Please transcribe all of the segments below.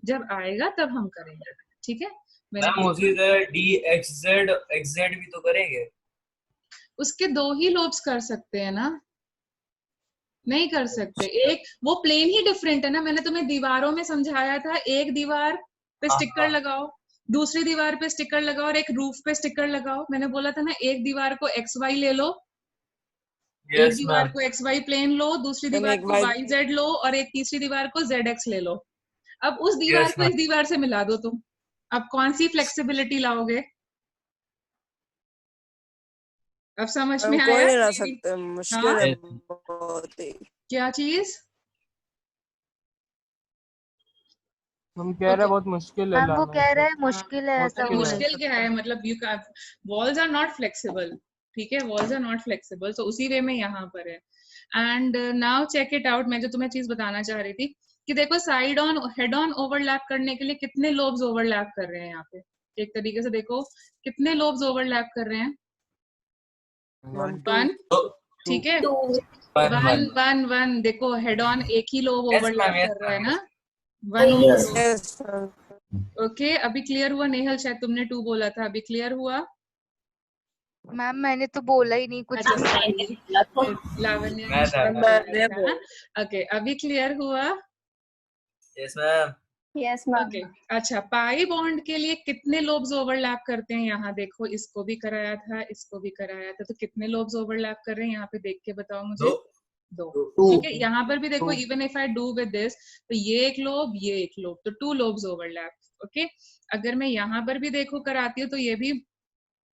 जब आएगा तब हम करेंगे, ठीक है। मैम उसी तरह डी एक्स जेड भी तो करेंगे। उसके 2 ही लोब्स कर सकते हैं ना, नहीं कर सकते। एक वो प्लेन ही डिफरेंट है ना, मैंने तुम्हें दीवारों में समझाया था, एक दीवार पे हाँ स्टिकर हाँ लगाओ, दूसरी दीवार पे स्टिकर लगाओ और एक रूफ पे स्टिकर लगाओ। मैंने बोला था ना, एक दीवार को एक्स वाई ले लो, एक यस दीवार मैम। को एक्स वाई प्लेन लो, दूसरी मैम दीवार एक को बार वाई जेड लो और एक तीसरी दीवार को जेड एक्स ले लो। अब उस दीवार यस को मैम। इस दीवार से मिला दो तुम, अब कौन सी फ्लेक्सिबिलिटी लाओगे? अब समझ में मैम कोई आया नहीं ला मेरी? सकते, हाँ, मुश्किल है बहुत ही। क्या चीज? हम कह रहे ओके, हैं बहुत मुश्किल है मैम वो लाना, कह रहे हैं मतलब मुश्किल है, ऐसा मुश्किल हो है। नहीं मुश्किल क्या सकता। है, मतलब यू का वॉल्स आर नॉट फ्लेक्सिबल, ठीक है, वॉल्स आर नॉट फ्लेक्सिबल, तो उसी वे में यहाँ पर है। And now check it out, मैं जो तुम्हें चीज बताना चाह रही थी कि देखो, side on head on overlap करने के लिए कितने लोब्स ओवरलैप कर रहे हैं यहाँ पे, एक तरीके से देखो कितने लोब्स ओवरलैप कर रहे हैं। मैम 2 वन, ठीक है, one one one. One one, देखो हेड ऑन एक ही lobe yes ma'am overlap yes कर रहा है मैम ना, yes. One Yes. Lobe. Yes ma'am. Okay, अभी क्लियर हुआ? नेहल शायद तुमने 2 बोला था, अभी क्लियर हुआ? मैम मैंने तो बोला ही नहीं कुछ अच्छा भी। सॉरी, लावण्य ने मैं था शायद मैं बोला मैंने था ना। बोला। ओके, अभी क्लियर हुआ? Yes ma'am. Yes ma'am. Okay, अच्छा, पाई बॉन्ड के लिए कितने लोब्स ओवरलैप करते हैं? यहाँ देखो, इसको भी कराया था, इसको भी कराया था, तो कितने लोब्स ओवरलैप कर रहे हैं यहाँ पे, देख के बताओ मुझे। दो। 2, ठीक है। यहाँ पर भी देखो, even if I do with this, तो ये एक लोब, ये एक लोब, तो 2 लोब्स ओवरलैप। ओके, अगर मैं यहाँ पर भी देखो कराती हूँ, तो ये भी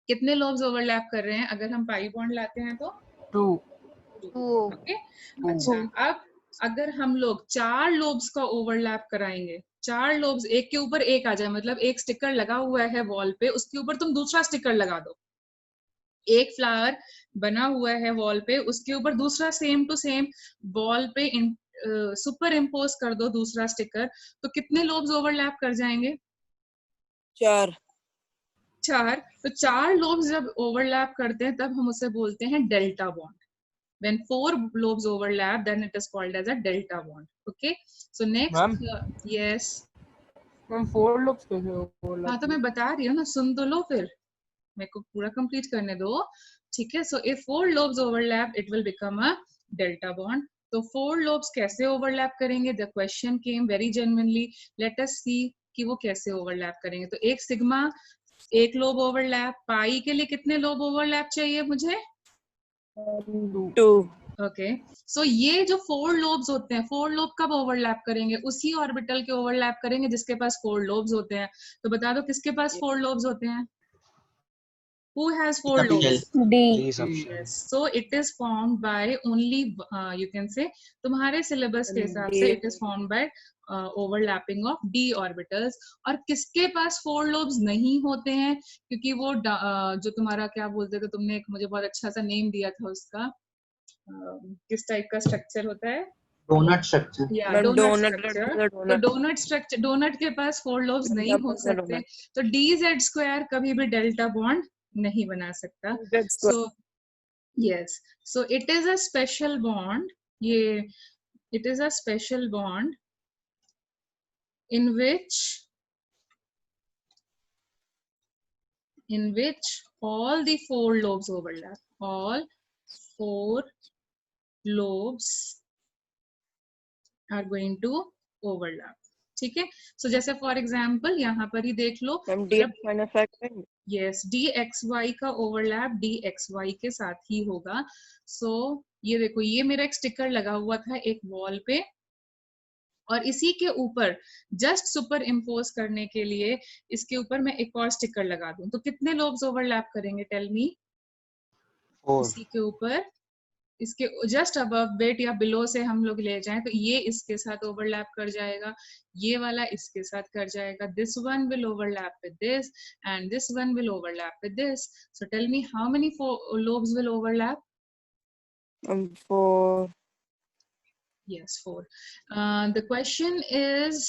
कितने लोब्स ओवरलैप कर रहे हैं अगर हम पाई बॉन्ड लाते हैं तो? 2 ओके, अच्छा, अब अगर हम लोग 4 लोब्स का ओवरलैप कराएंगे, 4 लोब्स एक के ऊपर एक आ जाए, मतलब एक स्टिकर लगा हुआ है वॉल पे, उसके ऊपर तुम दूसरा स्टिकर लगा दो, एक फ्लावर बना हुआ है वॉल पे, उसके ऊपर दूसरा सेम टू सेम वॉल पे सुपर इम्पोज कर दो दूसरा स्टिकर, तो कितने लोब्स ओवरलैप कर जाएंगे? 4। 4। तो 4 लोब्स जब ओवरलैप करते हैं तब हम उसे बोलते हैं delta bond. When 4 lobes overlap, then it is called as a delta bond. Okay. So next, ma'am yes. Ma'am 4 लोग कैसे बोला? हाँ, तो मैं बता रही हूँ ना, सुन तो लो, फिर मेरे को पूरा कंप्लीट करने दो, ठीक है। So if 4 lobes overlap, it will become a delta bond. तो 4 lobes कैसे ओवरलैप करेंगे? The question came very genuinely. Let us see कि वो कैसे ओवरलैप करेंगे। तो एक सिग्मा, एक लोब ओवरलैप, पाई के लिए कितने लोब ओवरलैप चाहिए मुझे? 2। ओके, सो ये जो 4 लोब्स होते हैं, 4 लोब कब ओवरलैप करेंगे? उसी ऑर्बिटल के ओवरलैप करेंगे जिसके पास 4 लोब्स होते हैं। तो बता दो किसके पास 4 लोब्स होते हैं? Who has 4 lobes? D. Yes, so it is formed by only you can say, तुम्हारे सिलेबस के हिसाब से it is formed by overlapping of d orbitals। और किसके पास 4 lobes नहीं होते हैं? क्योंकि वो जो तुम्हारा क्या बोलते थे तुमने, एक मुझे बहुत अच्छा सा नेम दिया था उसका, किस टाइप का स्ट्रक्चर होता है? Donut structure. या मैम डोनट डोनट स्ट्रक्चर। तो डोनट स्ट्रक्चर, डोनट के पास 4 लोब्स नहीं हो सकते, तो dz स्क्वायर कभी भी डेल्टा बॉन्ड नहीं बना सकता। So yes, so it is a special bond, ये it is a special bond in which all the 4 lobes overlap, all 4 lobes are going to overlap, ठीक है। सो जैसे फॉर एग्जाम्पल यहाँ पर ही देख लो, मैम जब dx माइनस y करेंगे। Yes, dxy का ओवरलैप dxy के साथ ही होगा। सो ये देखो, ये मेरा एक स्टिकर लगा हुआ था एक वॉल पे, और इसी के ऊपर जस्ट सुपर इम्पोज करने के लिए इसके ऊपर मैं एक और स्टिकर लगा दूं, तो कितने लोब्स ओवरलैप करेंगे? Tell me. 4 इसी के ऊपर, इसके जस्ट अबव बेट या बिलो से हम लोग ले जाएं, तो ये इसके साथ ओवरलैप कर जाएगा, ये वाला इसके साथ कर जाएगा, this one will overlap with this and this one will overlap with this. So tell me how many lobes will overlap? 4। Yes, 4। The question is,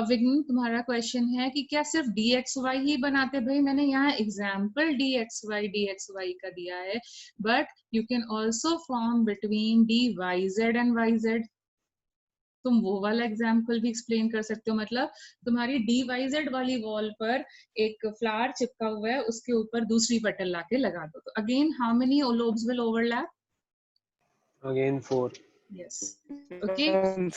विघ्न तुम्हारा क्वेश्चन है कि क्या सिर्फ dxy ही बनाते? भाई मैंने यहाँ एग्जाम्पल dxy का दिया है, but you can also form between dyz and yz। तुम वो वाला एग्जाम्पल भी एक्सप्लेन कर सकते हो, मतलब तुम्हारी DYZ वाली वॉल पर एक फ्लावर चिपका हुआ है, उसके ऊपर दूसरी पटल लाके लगा दो, तो again how many lobes will overlap? Again 4. Yes. Okay.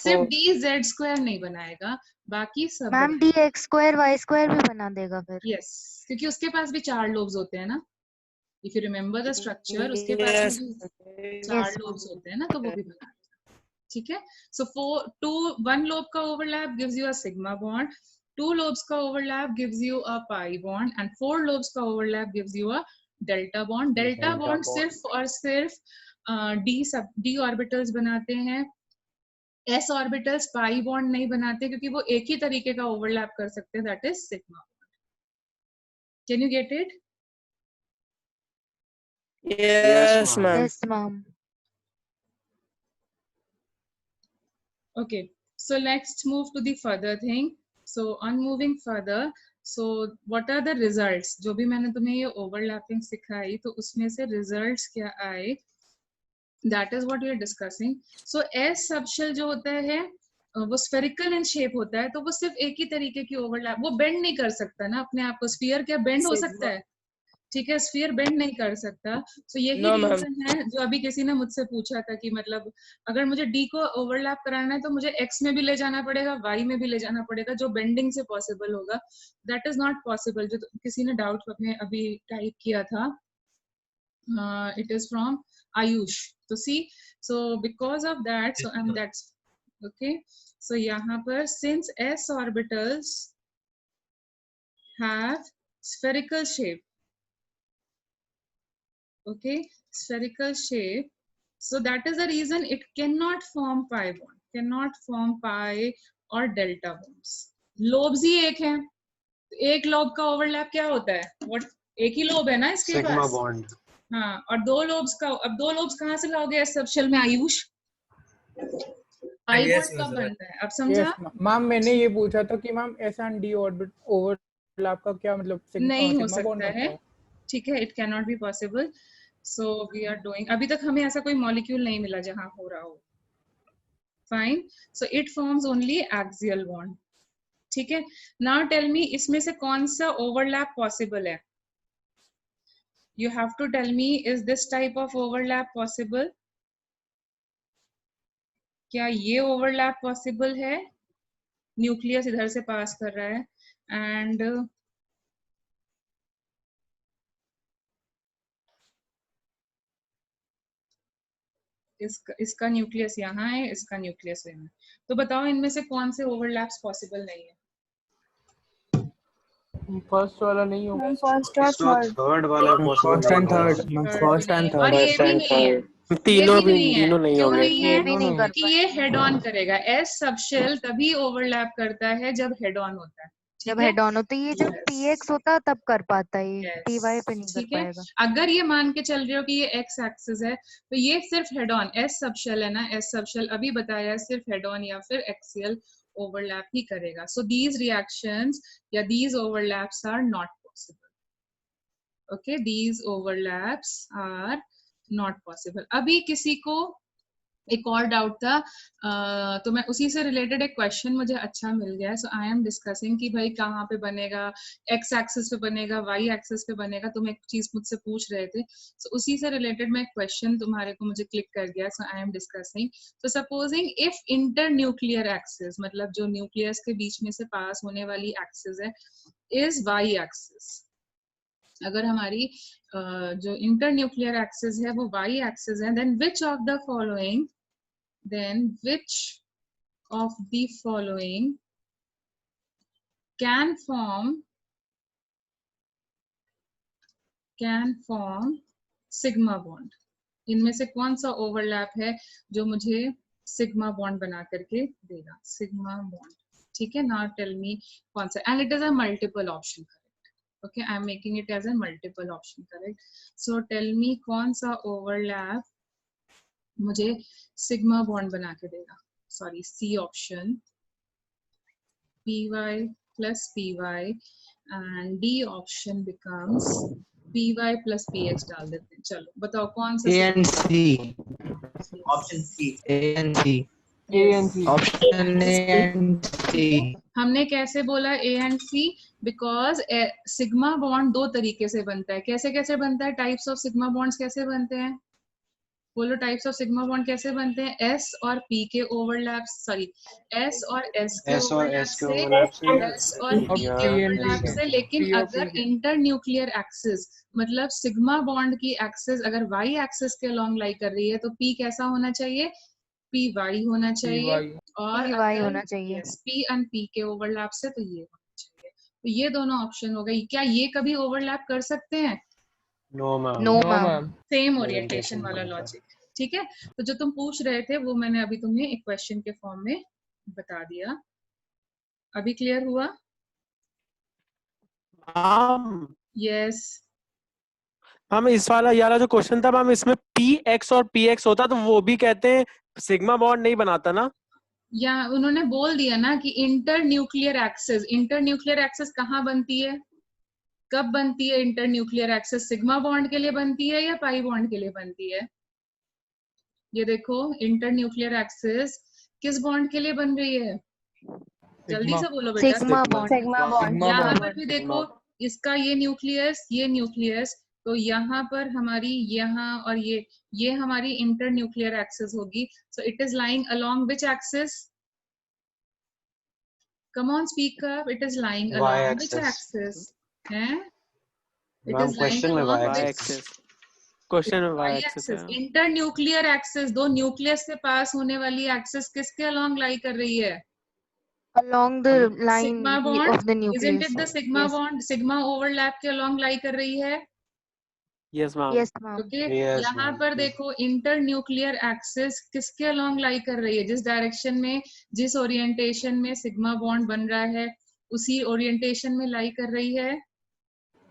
सिर्फ DZ स्क्वायर नहीं बनाएगा, बाकी सब ma'am DX square Y square भी बना देगा फिर। यस, क्योंकि उसके पास भी 4 लोब्स होते हैं ना, if you remember the structure, उसके पास भी 4 लोब्स होते हैं ना, तो वो भी बना देगा। ठीक है, सो 1 लोब का overlap gives you a sigma bond, 2 lobes का overlap gives you a pi bond, and 4 lobes का overlap gives you a delta bond. Delta bond सिर्फ और सिर्फ d orbitals बनाते हैं, s orbitals pi bond नहीं बनाते, क्योंकि वो एक ही तरीके का overlap कर सकते हैं, that is sigma bond. Can you get it? Yes, ma'am. Yes, ma'am. Okay, so let's move to the further thing. So on moving further, so what are the results? जो भी मैंने तुम्हें ये overlapping सिखाई, तो उसमें से results क्या आए? That is what we are discussing. So S subshell जो होता है वो spherical in shape होता है, तो वो सिर्फ एक ही तरीके की overlap, वो bend नहीं कर सकता ना अपने आप को। sphere क्या bend हो सकता है? ठीक है, स्फीयर बेंड नहीं कर सकता। सो यही रीजन है जो अभी किसी ने मुझसे पूछा था कि मतलब अगर मुझे डी को ओवरलैप कराना है तो मुझे एक्स में भी ले जाना पड़ेगा, वाई में भी ले जाना पड़ेगा, जो बेंडिंग से पॉसिबल होगा। दैट इज नॉट पॉसिबल, जो किसी ने डाउट में अभी टाइप किया था, इट इज फ्रॉम आयुष। तो see, so because of that, so and that's okay. So यहाँ पर since s orbitals have spherical shape, okay, spherical shape, so that is the reason it cannot form pi bond, cannot form pi or delta bonds. lobes ही एक है, एक lobe का overlap क्या होता है? what एक ही लोब है ना इसके पास, सिग्मा बॉन्ड। हाँ, और 2 लोब्स का, अब 2 लोब्स कहाँ से लाओगे इस सबशेल में आयुष? पाई बॉन्ड कब बनता है, अब समझा? मैम मैंने ये पूछा था कि ma'am S and D orbit overlap का क्या मतलब नहीं हो सकता है, ठीक है, it can not be possible. So we are doing, अभी तक हमें ऐसा कोई मॉलिक्यूल नहीं मिला जहां हो रहा हो। Fine, so it forms only axial bond. ठीक है, नाउ टेल मी इसमें से कौन सा ओवरलैप पॉसिबल है? You have to tell me, is this type of overlap possible? क्या ये ओवरलैप पॉसिबल है? न्यूक्लियस इधर से पास कर रहा है एंड इसका न्यूक्लियस यहाँ है, इसका न्यूक्लियस यहाँ है, तो बताओ इनमें से कौन से ओवरलैप्स पॉसिबल नहीं है? फर्स्ट वाला नहीं होगा, फर्स्ट और थर्ड वाला first and third, first and third, और ये भी नहीं है, तीनों भी तीनों नहीं क्यों होंगे। नहीं है? ये भी नहीं कर क्योंकि ये हेड ऑन करेगा। एस सबशेल तभी ओवरलैप करता है जब हेड ऑन होता है, जब हेड ऑन होता है, ये जब Yes. PX होता तब कर पाता है, ये Yes. TY पे नहीं कर ठीक है, पाएगा। अगर ये मान के चल रहे हो कि ये एक्स एक्सिस है, तो ये सिर्फ हेड ऑन, एस सबशेल है ना, एस सबशेल अभी बताया सिर्फ हेड ऑन या फिर एक्सियल ओवरलैप ही करेगा। सो दीज रिएक्शंस या these overlaps are not possible. Okay, these overlaps are not possible. अभी किसी को एक और डाउट था, तो मैं उसी से रिलेटेड एक क्वेश्चन मुझे अच्छा मिल गया, सो आई एम डिस्कसिंग कि भाई कहाँ पे बनेगा, एक्स एक्सिस पे बनेगा, वाई एक्सिस पे बनेगा, तुम एक चीज मुझसे पूछ रहे थे, सो उसी से रिलेटेड मैं क्वेश्चन तुम्हारे को मुझे क्लिक कर गया, so I am discussing. So supposing if internuclear axis, मतलब जो न्यूक्लियस के बीच में से पास होने वाली एक्सिस है, इज वाई एक्सिस, अगर हमारी जो इंटर न्यूक्लियर एक्सिस है वो वाई एक्सिस है, then which of the following, then which of the following can form sigma bond? इनमें से कौन सा ओवरलैप है जो मुझे सिग्मा बॉन्ड बना करके देगा? सिग्मा बॉन्ड, ठीक है, नाउ टेल मी कौन सा, and it is a multiple option, correct? Okay, I am making it as a multiple option, correct? So tell me कौन सा ओवरलैप मुझे सिग्मा बॉन्ड बना के देगा? Sorry, C option, py plus py, and D option becomes py plus px डाल देते हैं। चलो बताओ कौन सा? A and C, option C. A and C, A and C. Option A and C. हमने कैसे बोला A and C? Because sigma bond दो तरीके से बनता है. कैसे कैसे बनता है? टाइप्स ऑफ सिग्मा बॉन्ड्स कैसे बनते हैं? बोलो, टाइप्स ऑफ सिग्मा बॉन्ड कैसे बनते हैं? S और P के ओवरलैप, सॉरी S और S के S और ओवरलैप S के से, ओवरलैप से S और P या के P and ओवरलैप P से. लेकिन P और अगर P के. इंटर न्यूक्लियर एक्सिस, मतलब सिग्मा बॉन्ड की एक्सिस अगर Y एक्सिस के अलॉन्ग लाई कर रही है तो P कैसा होना चाहिए? PY होना चाहिए. PY. और PY अगर होना चाहिए. yes, P and P के ओवरलैप से तो ये होना चाहिए. तो ये दोनों ऑप्शन हो गए. क्या ये कभी ओवरलैप कर सकते हैं? No ma'am. No, No, ma'am. ma'am. Same Orientation orientation वाला बनता है. लॉजिक. ठीक है, तो जो तुम पूछ रहे थे वो मैंने अभी तुम्हें एक क्वेश्चन के फॉर्म में बता दिया. अभी क्लियर हुआ? Ma'am yes. मैम इस वाला ये वाला जो क्वेश्चन था मैम, इसमें PX और PX होता तो वो भी कहते हैं सिग्मा बॉन्ड नहीं बनाता ना. या उन्होंने बोल दिया ना कि इंटर न्यूक्लियर एक्सिस कहाँ बनती है, कब बनती है? Internuclear axis sigma bond के लिए बनती है या पाई बॉन्ड के लिए बनती है? ये देखो, इंटर न्यूक्लियर एक्सिस किस बॉन्ड के लिए बन रही है? जल्दी Sigma. से बोलो बेटा. Sigma bond. Sigma bond. Sigma यहाँ bond. पर भी देखो, इसका ये न्यूक्लियस, तो यहाँ पर हमारी यहाँ और ये हमारी इंटर न्यूक्लियर एक्सिस होगी. So it is lying along which axis? Come on speak up. It is lying along which axis? हैं? It ma'am is lying question में along Y Y which axis. Question में Y axis है. Internuclear axis. दो nucleus के पास होने वाली axis किसके अलोंग लाई कर रही है? Along the line sigma bond. of the isn't nucleus. It the sigma Yes. Bond? Sigma overlap के अलोंग लाई कर रही है. Yes ma'am. Yes, ma'am. Okay, Yes, यहाँ ma'am. पर देखो, इंटर न्यूक्लियर एक्सिस किसके अलोंग लाई कर रही है? जिस डायरेक्शन में, जिस ओरिएंटेशन में सिग्मा बॉन्ड बन रहा है उसी ओरिएंटेशन में लाई कर रही है.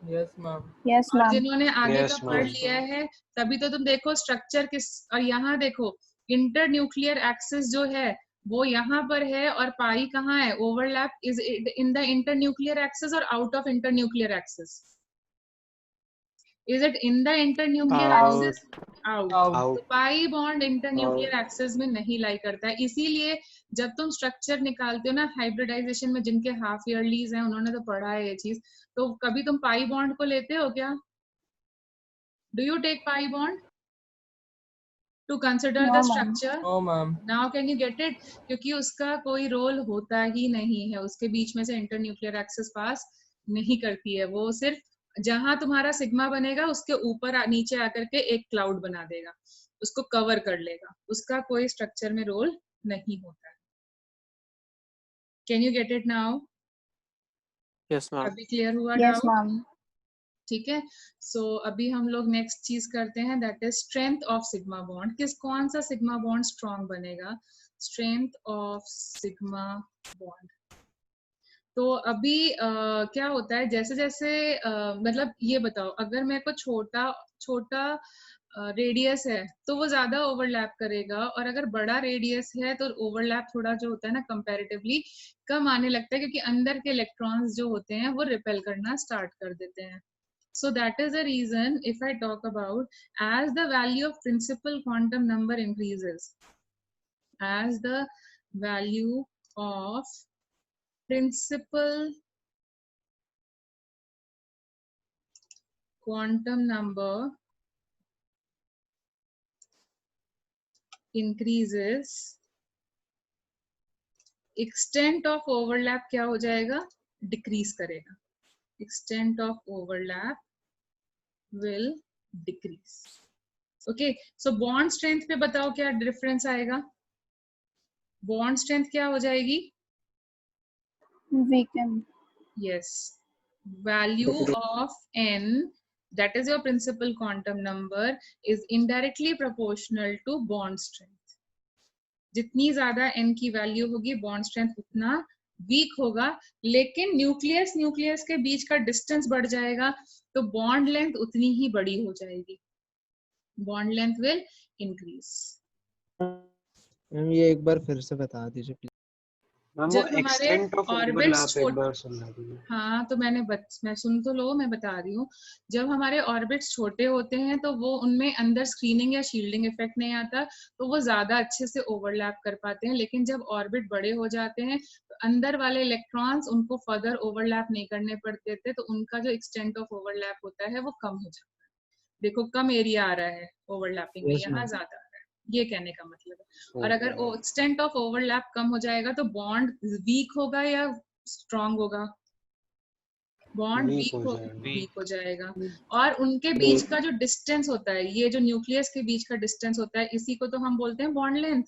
Yes, ma'am. Yes, और ma'am. जिन्होंने आगे Yes, का पढ़ ma'am. लिया है तभी तो तुम देखो स्ट्रक्चर किस. और यहाँ देखो, इंटर न्यूक्लियर एक्सिस जो है वो यहाँ पर है और पाई कहाँ है? Overlap is in the internuclear axis और out of internuclear axis? Is it in the internuclear Out. Axis? Out. Out. Out. तो pi bond internuclear axis में नहीं लाई करता है. इसीलिए जब तुम स्ट्रक्चर निकालते हो ना हाइब्रिडाइजेशन में, जिनके हाफ ईयरलीज हैं उन्होंने तो पढ़ा है ये चीज, तो कभी तुम पाई बॉन्ड को लेते हो क्या? Do you take pi bond to consider the structure? No, ma'am. Now can you get it? क्योंकि उसका कोई रोल होता ही नहीं है, उसके बीच में से इंटर न्यूक्लियर एक्सिस पास नहीं करती है. वो सिर्फ जहां तुम्हारा सिग्मा बनेगा उसके ऊपर नीचे आकर के एक क्लाउड बना देगा, उसको कवर कर लेगा. उसका कोई स्ट्रक्चर में रोल नहीं होता है. Can you get it now? Yes ma'am. अभी क्लियर हुआ Yes, डाउट? ma'am. ठीक है. सो अभी हम लोग नेक्स्ट चीज करते हैं, that is strength of sigma bond. कौन सा सिग्मा बॉन्ड स्ट्रॉन्ग बनेगा? Strength of sigma bond. तो अभी क्या होता है, जैसे जैसे मतलब ये बताओ, अगर मेरे को छोटा रेडियस है तो वो ज्यादा ओवरलैप करेगा, और अगर बड़ा रेडियस है तो ओवरलैप थोड़ा जो होता है ना कंपैरेटिवली कम आने लगता है, क्योंकि अंदर के इलेक्ट्रॉन्स जो होते हैं वो रिपेल करना स्टार्ट कर देते हैं. So that is the reason, if I talk about, as the value of principal quantum number increases, as the value of principal quantum number increases, extent of overlap क्या हो जाएगा? Decrease करेगा. Extent of overlap will decrease. Okay, so bond strength पे बताओ क्या difference आएगा? Bond strength क्या हो जाएगी? Weaken. Yes, value of n, that is your principal quantum number, is indirectly proportional to bond strength. जितनी ज्यादा n की वैल्यू होगी बॉन्ड स्ट्रेंथ उतना वीक होगा. लेकिन न्यूक्लियस के बीच का डिस्टेंस बढ़ जाएगा तो बॉन्ड लेंथ उतनी ही बड़ी हो जाएगी. Bond length will increase. Ma'am ये एक बार फिर से बता दीजिए प्लीज. मैम वो जब हमारे एक्सटेंट ऑफ ऑर्बिट्स ओवरलैप एक बार सुनना दीजिए। हाँ तो मैं सुन तो लो, मैं बता रही हूँ। जब हमारे ऑर्बिट्स छोटे होते हैं तो वो उनमें अंदर स्क्रीनिंग या शील्डिंग इफेक्ट नहीं आता, तो वो ज्यादा अच्छे से ओवरलैप कर पाते हैं। लेकिन जब ऑर्बिट बड़े हो जाते हैं तो अंदर वाले इलेक्ट्रॉन्स उनको फर्दर ओवरलैप नहीं करने पड़ते थे, तो उनका जो एक्सटेंट ऑफ ओवरलैप होता है वो कम हो जाता है। देखो कम एरिया आ रहा है ओवरलैपिंग में, Yes, यहाँ ma'am. ज्यादा आ रहा है, ये कहने का मतलब है। और Okay. अगर एक्सटेंट ऑफ ओवरलैप कम हो जाएगा तो बॉन्ड वीक होगा या स्ट्रांग होगा? बॉन्ड वीक हो जाएगा। वीक हो जाएगा। और उनके बीच का जो डिस्टेंस होता है, ये जो न्यूक्लियस के बीच का डिस्टेंस होता है, इसी को तो हम बोलते हैं bond length.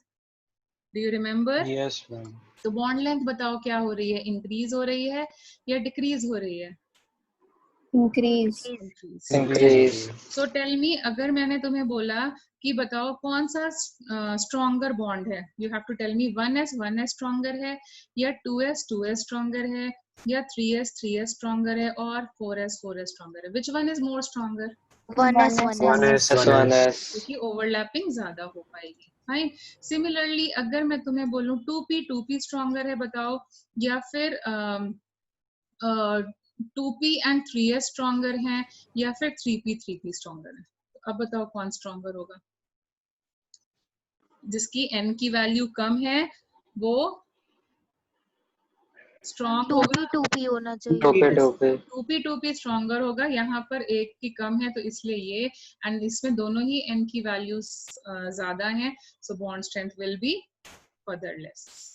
Do you remember? Yes, ma'am. तो बॉन्ड लेंथ बताओ क्या हो रही है, इंक्रीज हो रही है या डिक्रीज हो रही है? Increase. Increase. So tell me, अगर मैंने तुम्हें बोला कि बताओ कौन सा स्ट्रॉन्गर बॉन्ड है, you have to tell me 1s stronger है, या 2s स्ट्रॉन्गर है, या 3s स्ट्रॉन्गर है, और 4s स्ट्रॉन्गर है। Which one is more stronger? 1s One S. क्योंकि ओवरलैपिंग ज्यादा हो पाएगी। फाइन। सिमिलरली अगर मैं तुम्हें बोलूं 2p स्ट्रॉन्गर है बताओ, या फिर 2p एंड 3s स्ट्रॉन्गर हैं, या फिर 3p स्ट्रॉन्गर है, तो अब बताओ कौन स्ट्रॉन्गर होगा? जिसकी n की वैल्यू कम है वो स्ट्रॉन्ग होगा। 2p होना चाहिए। 2p स्ट्रॉन्गर होगा। यहाँ पर एक की कम है तो इसलिए ये, एंड इसमें दोनों ही n की वैल्यूज ज्यादा हैं, so bond strength will be further less.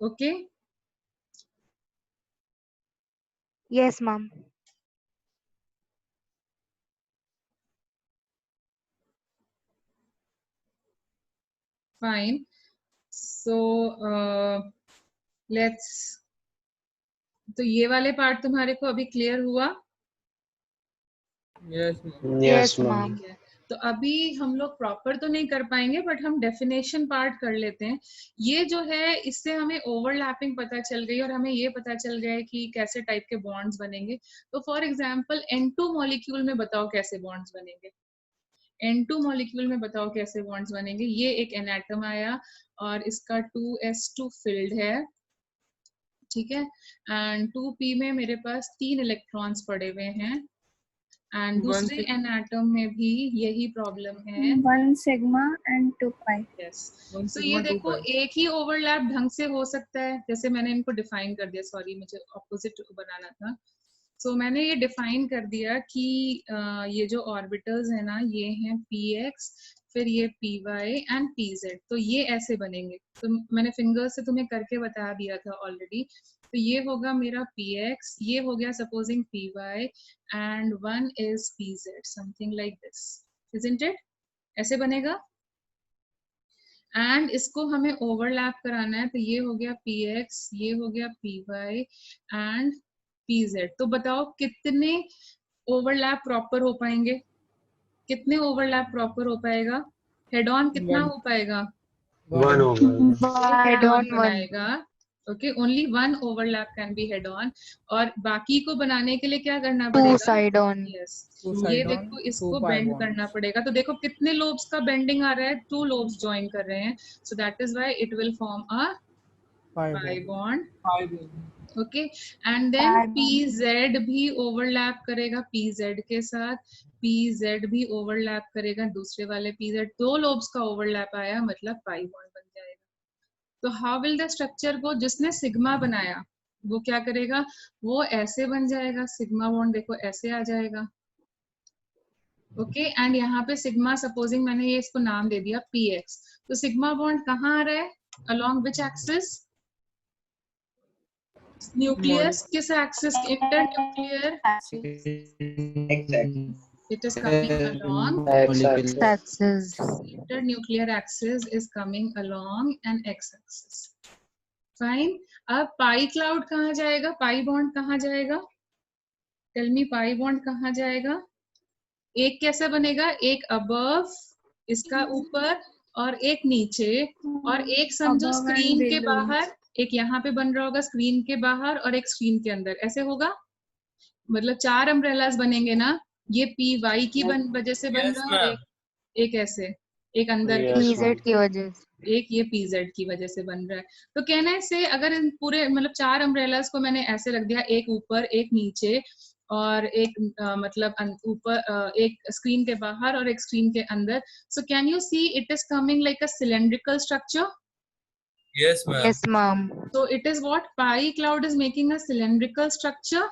Okay, Yes, ma'am. Fine. So let's, तो ये वाले पार्ट तुम्हारे को अभी क्लियर हुआ? Yes, ma'am. Yes, Yes, ma'am. ma'am. ठीक है, तो अभी हम लोग प्रॉपर तो नहीं कर पाएंगे, बट हम डेफिनेशन पार्ट कर लेते हैं। ये जो है इससे हमें ओवरलैपिंग पता चल गई और हमें ये पता चल गया है कि कैसे टाइप के बॉन्ड्स बनेंगे। तो फॉर एग्जांपल N2 मॉलिक्यूल में बताओ कैसे बॉन्ड्स बनेंगे। N2 मॉलिक्यूल में बताओ कैसे बॉन्ड्स बनेंगे। ये एक एनाटम आया और इसका 2s2 फिल्ड है, ठीक है, एंड 2p में मेरे पास 3 इलेक्ट्रॉन्स पड़े हुए हैं, एंड दूसरे एनाटम में भी यही प्रॉब्लम है। 1 sigma and 2 pi. यस, तो ये देखो एक ही ओवरलैप ढंग से हो सकता है, जैसे मैंने इनको डिफाइन कर दिया, सॉरी मुझे ऑपोजिट बनाना था। सो मैंने ये डिफाइन कर दिया कि ये जो ऑर्बिटल्स है ना, ये हैं px, फिर ये py एंड pz, तो ये ऐसे बनेंगे। तो मैंने फिंगर से तुम्हें करके बता दिया था ऑलरेडी। तो ये होगा मेरा px, ये हो गया supposing py, and one is pz, something like this, isn't it? ऐसे बनेगा। एंड इसको हमें ओवरलैप कराना है, तो ये हो गया px, ये हो गया py एंड pz। तो बताओ कितने ओवरलैप प्रॉपर हो पाएंगे? कितने ओवरलैप प्रॉपर हो पाएगा? हेड ऑन कितना हो पाएगा? 1 होगा। Head on one. बनाएगा। Okay, only 1 overlap can be head on, और बाकी को बनाने के लिए क्या करना 2 पड़ेगा? side on. यस, Two ये side on, देखो इसको 2 pi बेंड bonds. करना पड़ेगा। तो देखो कितने लोब्स का बेंडिंग आ रहा है, 2 लोब्स ज्वाइन कर रहे हैं, so that is why it will form a pi bond. 5. Okay, and then pz भी ओवरलैप करेगा pz के साथ, pz भी ओवरलैप करेगा दूसरे वाले pz। 2 लोब्स का ओवरलैप आया, मतलब पाई बॉन्ड बन जाएगा। तो हाउ विल द स्ट्रक्चर को, जिसने सिग्मा बनाया वो क्या करेगा? वो ऐसे बन जाएगा, सिग्मा बॉन्ड देखो ऐसे आ जाएगा। ओके, एंड यहाँ पे सिग्मा, सपोजिंग मैंने ये इसको नाम दे दिया px, तो सिग्मा बॉन्ड कहाँ आ रहा है? Along which axis? न्यूक्लियस किस axis? Inter nuclear, it is coming along Axis. internuclear axis is coming along an x-axis. Fine. अब पाई क्लाउड कहाँ जाएगा? पाई बॉन्ड कहाँ जाएगा? टेल मी, पाई बॉन्ड कहाँ जाएगा? एक कैसे बनेगा? एक अबव, इसका ऊपर, और एक नीचे, और एक समझो Above and स्क्रीन के below. बाहर, एक यहाँ पे बन रहा होगा स्क्रीन के बाहर, और एक स्क्रीन के अंदर, ऐसे होगा। मतलब 4 अम्ब्रेलास बनेंगे ना, ये पी वाई की वजह से बन Yes, रहा है, ma'am. एक ऐसे, एक अंदर Yes, की ma'am. PZ की वजह से। एक ये पीजेड की वजह से बन रहा है। तो कहने से अगर इन पूरे मतलब 4 अम्ब्रेलास को मैंने ऐसे रख दिया, एक ऊपर एक नीचे और एक मतलब ऊपर एक स्क्रीन के बाहर और एक स्क्रीन के अंदर, so can you see it is coming like a cylindrical structure? Yes, ma'am. Yes, ma'am. So it is what pi cloud is making a cylindrical structure.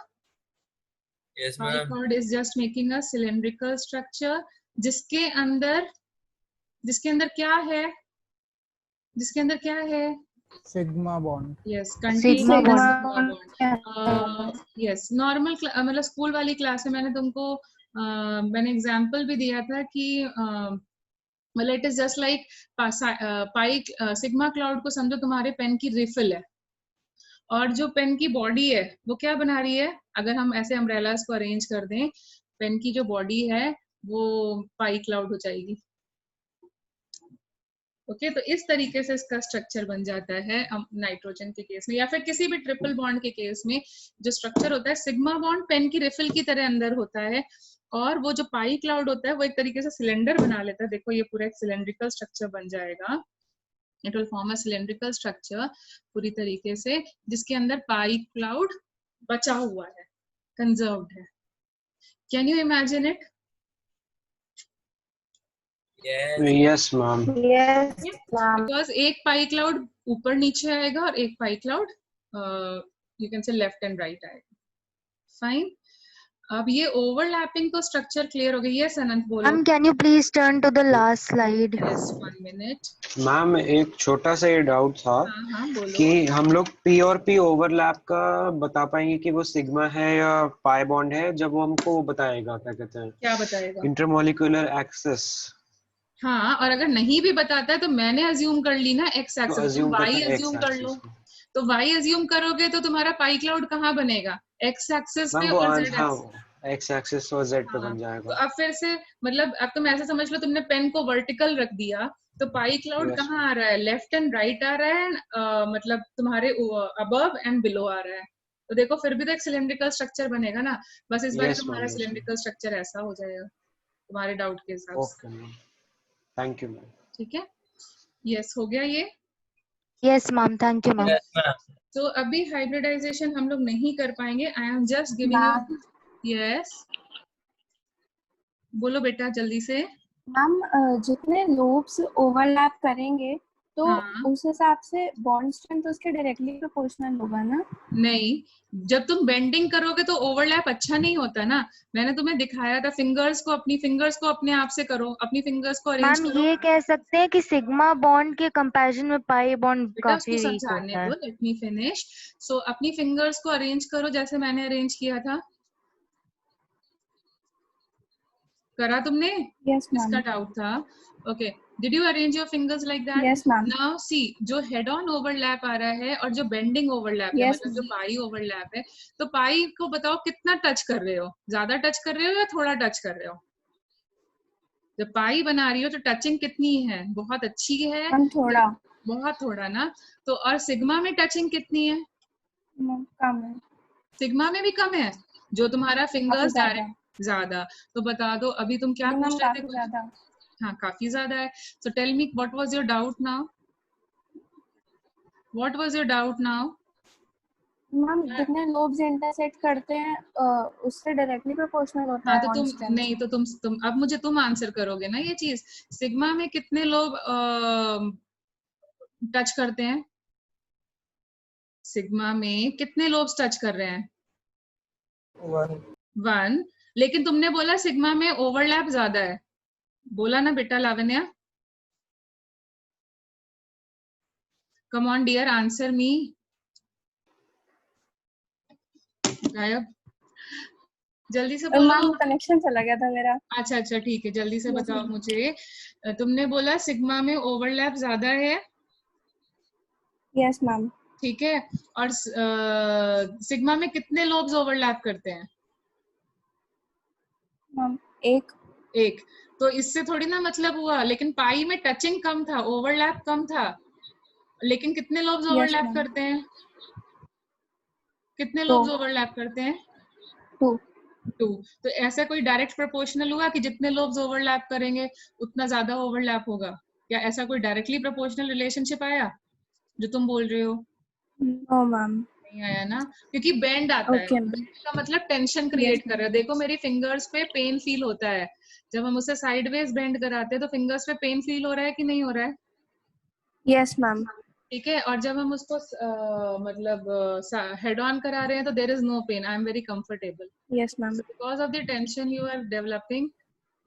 Yes, Pi ma'am. cloud is just making a cylindrical structure जिसके अंदर क्या है? जिसके अंदर क्या है? Sigma bond. Yes, Sigma containing bond. sigma bond. Yes, normal मतलब school वाली क्लास में मैंने तुमको मैंने एग्जांपल भी दिया था कि मतलब it is just like pi sigma cloud को समझो तुम्हारे पेन की रिफिल है, और जो पेन की बॉडी है वो क्या बना रही है? अगर हम ऐसे अम्ब्रेलास को अरेंज कर दें, पेन की जो बॉडी है वो पाई क्लाउड हो जाएगी। ओके, तो इस तरीके से इसका स्ट्रक्चर बन जाता है नाइट्रोजन के केस में, या फिर किसी भी ट्रिपल बॉन्ड के केस में जो स्ट्रक्चर होता है, सिग्मा बॉन्ड पेन की रिफिल की तरह अंदर होता है, और वो जो पाई क्लाउड होता है वो एक तरीके से सिलेंडर बना लेता है। देखो ये पूरा एक सिलेंड्रिकल स्ट्रक्चर बन जाएगा, it will form a cylindrical structure पूरी तरीके से, जिसके अंदर पाई क्लाउड बचा हुआ है, कंजर्व्ड है। Can you imagine it? Yes. Yes, ma'am. Yes, ma'am. Because एक पाई क्लाउड ऊपर नीचे आएगा और एक pi cloud you can say left and right आएगा। फाइन, अब ये ओवरलैपिंग तो स्ट्रक्चर क्लियर हो गई। यस अनंत बोलो। Ma'am, can you please turn to the last slide? Yes 1 minute. Ma'am एक छोटा सा ये डाउट था हाँ बोलो। कि हम लोग पी और पी ओवरलैप का बता पाएंगे कि वो सिग्मा है या पाई बॉन्ड है, जब वो हमको बताएगा क्या कहते हैं क्या बताएगा? Intermolecular axis. हाँ, और अगर नहीं भी बताता है तो मैंने अज्यूम कर ली ना एक्स तो एक्सिस, अज्यूम तुम वाई करते हैं अज्यूम एक्स कर लो। एक्सिस। तो वाई अज्यूम करोगे तो तुम्हारा पाई क्लाउड कहाँ बनेगा? एक्स एक्सिस पे मैम वो और जेड हाँ एक्सिस। एक्स एक्सिस और जेड पे हाँ, बन तो जाएगा। अब फिर से मतलब अब तुम ऐसे समझ लो, तुमने पेन को वर्टिकल रख दिया तो पाई क्लाउड Yes, कहाँ आ रहा है? लेफ्ट एंड राइट आ रहा है, मतलब तुम्हारे अबव एंड बिलो आ रहा है। तो देखो फिर भी तो एक सिलेंड्रिकल स्ट्रक्चर बनेगा ना, बस इस बार yes तुम्हारा मैम, yes सिलेंड्रिकल स्ट्रक्चर ऐसा हो जाएगा तुम्हारे डाउट के हिसाब से। Okay ma'am, thank you ma'am. ठीक है, यस हो गया ये। Yes, ma'am. Thank you, ma'am. Yes, ma'am. तो अभी हाइब्रिडाइजेशन हम लोग नहीं कर पाएंगे। I am just giving you. Yes बोलो बेटा जल्दी से। मैम जितने लूप्स ओवरलैप करेंगे तो हाँ। उस हिसाब से बॉन्ड स्ट्रेंथ उसके डायरेक्टली प्रोपोर्शनल होगा ना? नहीं, जब तुम बेंडिंग करोगे तो ओवरलैप अच्छा नहीं होता ना। मैंने तुम्हें दिखाया था, फिंगर्स को अपने आप से करो, अपनी फिंगर्स को अरेंज मैम, करो। ये कह सकते हैं कि सिग्मा बॉन्ड के कंपैरिजन में पाई बॉन्ड बेटा उसको काफी वीक समझाने होता है। दो, लेट मी फिनिश। सो अपनी फिंगर्स को अरेंज करो जैसे मैंने अरेंज किया था। करा तुमने? यस इसका मैम। डाउट था। Okay, did you arrange your fingers like that? Yes ma'am. Now see, जो हेड ऑन ओवरलैप आ रहा है और जो बेंडिंग ओवरलैप है, Yes, मतलब जो पाई ओवरलैप है, तो पाई को बताओ कितना टच कर रहे हो? ज्यादा टच कर रहे हो या थोड़ा टच कर रहे हो? जब पाई बना रही हो तो टचिंग कितनी है? बहुत अच्छी है, मैम थोड़ा बहुत थोड़ा ना। तो और सिग्मा में टचिंग कितनी है? कम है, सिग्मा में भी कम है, जो तुम्हारा काफी फिंगर्स ज्यादा। डायरेक्ट ज्यादा। तो बता दो अभी तुम क्या नहीं मैम पूछ रहे थे? काफी कुछ ज्यादा। हाँ काफी ज्यादा है। So tell me what was your doubt now? What was your doubt now? Ma'am जितने लोब्स इंटरसेक्ट करते हैं उससे डायरेक्टली प्रोपोर्शनल होता हाँ है तो बॉन्ड तुम स्ट्रेंथ। नहीं, तो तुम अब मुझे तुम आंसर करोगे ना ये चीज। सिग्मा में कितने लोग टच करते हैं? सिग्मा में कितने लोब्स टच कर रहे हैं? 1। लेकिन तुमने बोला सिग्मा में ओवरलैप ज्यादा है, बोला ना बेटा Lavanya? Come on dear, answer me. गायब, जल्दी से बोलो। मैम कनेक्शन चला गया था मेरा। अच्छा अच्छा ठीक है, जल्दी से Yes, बताओ ma'am. मुझे। तुमने बोला सिग्मा में ओवरलैप ज्यादा है, यस मैम। ठीक है, और सिग्मा में कितने लोब्स ओवरलैप करते हैं? मैम एक। तो इससे थोड़ी ना मतलब हुआ, लेकिन पाई में टचिंग कम था, ओवरलैप कम था, लेकिन कितने लोब्स यस ओवरलैप मैम। करते हैं? कितने दो। लोब्स ओवरलैप करते हैं? 2। 2। तो ऐसा कोई डायरेक्ट प्रोपोर्शनल हुआ कि जितने लोब्स ओवरलैप करेंगे उतना ज्यादा ओवरलैप होगा? या ऐसा कोई डायरेक्टली प्रोपोर्शनल रिलेशनशिप आया जो तुम बोल रहे हो? No ma'am. नहीं आया ना, क्योंकि बेंड आता है। Okay ma'am. बेंड का मतलब टेंशन क्रिएट कर रहा है। देखो मेरी फिंगर्स पे पेन फील होता है, जब हम उसे साइडवेज बेंड कराते हैं तो फिंगर्स पे पेन फील हो रहा है कि नहीं हो रहा है? Yes ma'am. ठीक है, और जब हम उसको मतलब हेड ऑन करा रहे हैं तो there is no pain, I am very comfortable. Yes ma'am. Because of the tension you are developing,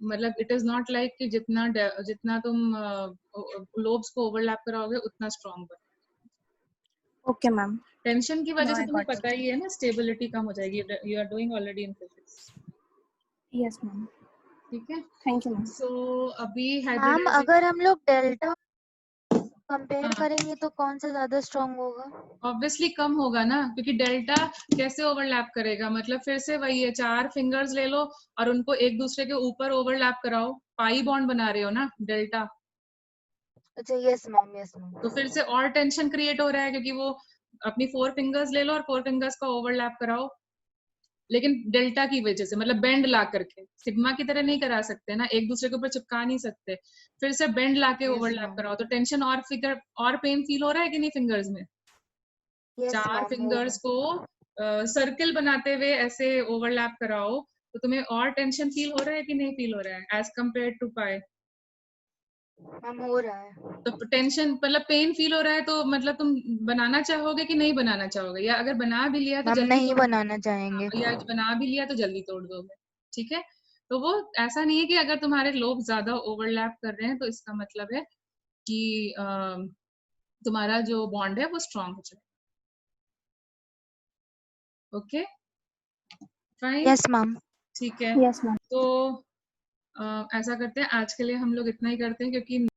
मतलब इट इज नॉट लाइक कि जितना तुम लोब्स को ओवरलैप कराओगे उतना स्ट्रॉन्ग बने। Okay ma'am. टेंशन की वजह No, से I तुम्हें got पता ही है ना, स्टेबिलिटी कम हो जाएगी। You are doing already in physics. Yes ma'am. ठीक है, थैंक यू मैम। सो अभी मैम हाइड्रोडायनामिक अगर हम लोग डेल्टा कंपेयर हाँ करेंगे तो कौन सा ज्यादा स्ट्रांग होगा? ऑब्वियसली कम होगा ना, क्योंकि डेल्टा कैसे ओवरलैप करेगा? मतलब फिर से वही है, 4 फिंगर्स ले लो और उनको एक दूसरे के ऊपर ओवरलैप कराओ, पाई बॉन्ड बना रहे हो ना डेल्टा। अच्छा यस मैम, यस मैम। तो फिर से और टेंशन क्रिएट हो रहा है, क्योंकि वो अपनी 4 फिंगर्स ले लो और 4 फिंगर्स का ओवरलैप कराओ, लेकिन डेल्टा की वजह से, मतलब बेंड ला करके। सिग्मा की तरह नहीं करा सकते ना, एक दूसरे के ऊपर चिपका नहीं सकते। फिर से बेंड ला के यस ओवरलैप मैम, कराओ तो टेंशन और फिगर और पेन फील हो रहा है कि नहीं फिंगर्स में? यस 4 मैम हो फिंगर्स रहा को सर्कल बनाते हुए ऐसे ओवरलैप कराओ तो तुम्हें और टेंशन फील हो रहा है कि नहीं फील हो रहा है एज कम्पेयर टू पाई? है मैम, हो रहा है। तो टेंशन मतलब पेन फील हो रहा है, तो मतलब तुम बनाना चाहोगे कि नहीं बनाना चाहोगे? या अगर बना भी लिया तो मैम जल्दी नहीं तोड़, बनाना चाहेंगे। या बना भी लिया तो जल्दी तोड़ दोगे। ठीक है, तो वो ऐसा नहीं है कि अगर तुम्हारे लोग ज्यादा ओवरलैप कर रहे हैं तो इसका मतलब है कि तुम्हारा जो बॉन्ड है वो स्ट्रांग हो जाए। Okay fine, yes ma'am. ठीक है। Yes ma'am. तो ऐसा करते हैं, आज के लिए हम लोग इतना ही करते हैं, क्योंकि